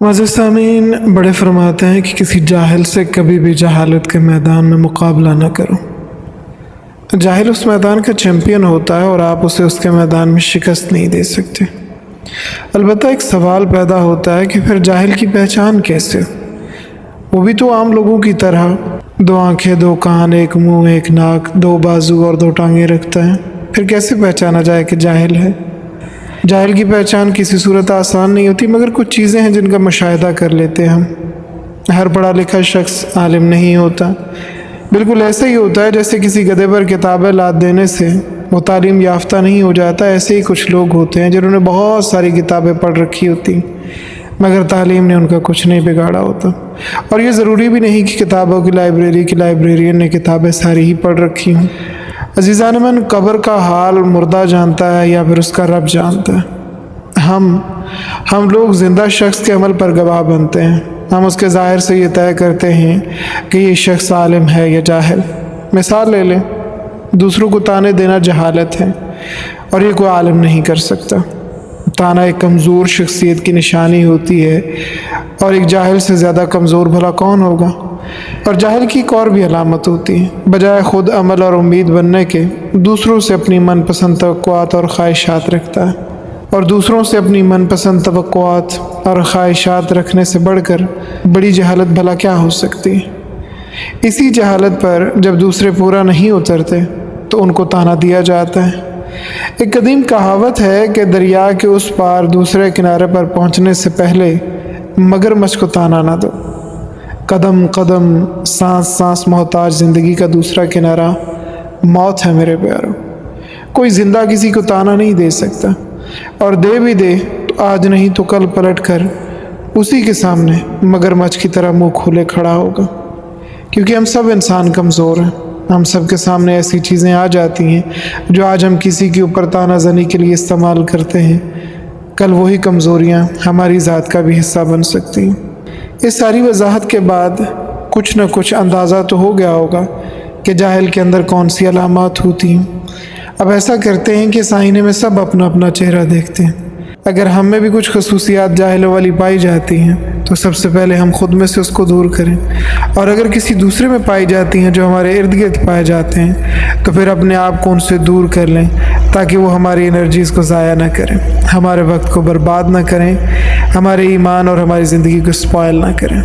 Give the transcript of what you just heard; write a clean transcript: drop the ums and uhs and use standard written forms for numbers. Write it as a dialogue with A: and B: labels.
A: معزز سامعین، بڑے فرماتے ہیں کہ کسی جاہل سے کبھی بھی جہالت کے میدان میں مقابلہ نہ کرو۔ جاہل اس میدان کا چیمپئن ہوتا ہے اور آپ اسے اس کے میدان میں شکست نہیں دے سکتے۔ البتہ ایک سوال پیدا ہوتا ہے کہ پھر جاہل کی پہچان کیسے؟ وہ بھی تو عام لوگوں کی طرح 2 آنکھیں، 2 کان، 1 منہ، 1 ناک، 2 بازو اور 2 ٹانگیں رکھتا ہے۔ پھر کیسے پہچانا جائے کہ جاہل ہے؟ جاہل کی پہچان کسی صورت آسان نہیں ہوتی، مگر کچھ چیزیں ہیں جن کا مشاہدہ کر لیتے ہیں ہم۔ ہر پڑھا لکھا شخص عالم نہیں ہوتا۔ بالکل ایسا ہی ہوتا ہے جیسے کسی گدھے پر کتابیں لاد دینے سے وہ تعلیم یافتہ نہیں ہو جاتا۔ ایسے ہی کچھ لوگ ہوتے ہیں جنہوں نے بہت ساری کتابیں پڑھ رکھی ہوتی مگر تعلیم نے ان کا کچھ نہیں بگاڑا ہوتا۔ اور یہ ضروری بھی نہیں کہ کتابوں کی لائبریری کی لائبریرین نے کتابیں ساری ہی پڑھ رکھی ہوں۔ عزیزان من، قبر کا حال مردہ جانتا ہے یا پھر اس کا رب جانتا ہے۔ ہم لوگ زندہ شخص کے عمل پر گواہ بنتے ہیں۔ ہم اس کے ظاہر سے یہ طے کرتے ہیں کہ یہ شخص عالم ہے یا جاہل۔ مثال لے لیں، دوسروں کو تانے دینا جہالت ہے اور یہ کوئی عالم نہیں کر سکتا۔ تانا ایک کمزور شخصیت کی نشانی ہوتی ہے، اور ایک جاہل سے زیادہ کمزور بھلا کون ہوگا؟ اور جاہل کی ایک اور بھی علامت ہوتی ہے، بجائے خود عمل اور امید بننے کے دوسروں سے اپنی من پسند توقعات اور خواہشات رکھتا ہے۔ اور دوسروں سے اپنی من پسند توقعات اور خواہشات رکھنے سے بڑھ کر بڑی جہالت بھلا کیا ہو سکتی ہے؟ اسی جہالت پر جب دوسرے پورا نہیں اترتے تو ان کو تانا دیا جاتا ہے۔ ایک قدیم کہاوت ہے کہ دریا کے اس پار دوسرے کنارے پر پہنچنے سے پہلے مگرمچھ کو تانا نہ دو۔ قدم قدم، سانس سانس محتاج زندگی کا دوسرا کنارہ موت ہے میرے پیارو۔ کوئی زندہ کسی کو تانا نہیں دے سکتا، اور دے بھی دے تو آج نہیں تو کل پلٹ کر اسی کے سامنے مگرمچھ کی طرح منہ کھولے کھڑا ہوگا، کیونکہ ہم سب انسان کمزور ہیں۔ ہم سب کے سامنے ایسی چیزیں آ جاتی ہیں جو آج ہم کسی کے اوپر تانا زنی کے لیے استعمال کرتے ہیں، کل وہی کمزوریاں ہماری ذات کا بھی حصہ بن سکتی ہیں۔ اس ساری وضاحت کے بعد کچھ نہ کچھ اندازہ تو ہو گیا ہوگا کہ جاہل کے اندر کون سی علامات ہوتی ہیں۔ اب ایسا کرتے ہیں کہ اس آئینے میں سب اپنا اپنا چہرہ دیکھتے ہیں۔ اگر ہم میں بھی کچھ خصوصیات جاہلوں والی پائی جاتی ہیں تو سب سے پہلے ہم خود میں سے اس کو دور کریں، اور اگر کسی دوسرے میں پائی جاتی ہیں جو ہمارے ارد گرد پائے جاتے ہیں تو پھر اپنے آپ کو ان سے دور کر لیں، تاکہ وہ ہماری انرجیز کو ضائع نہ کریں، ہمارے وقت کو برباد نہ کریں، ہمارے ایمان اور ہماری زندگی کو اسپائل نہ کریں۔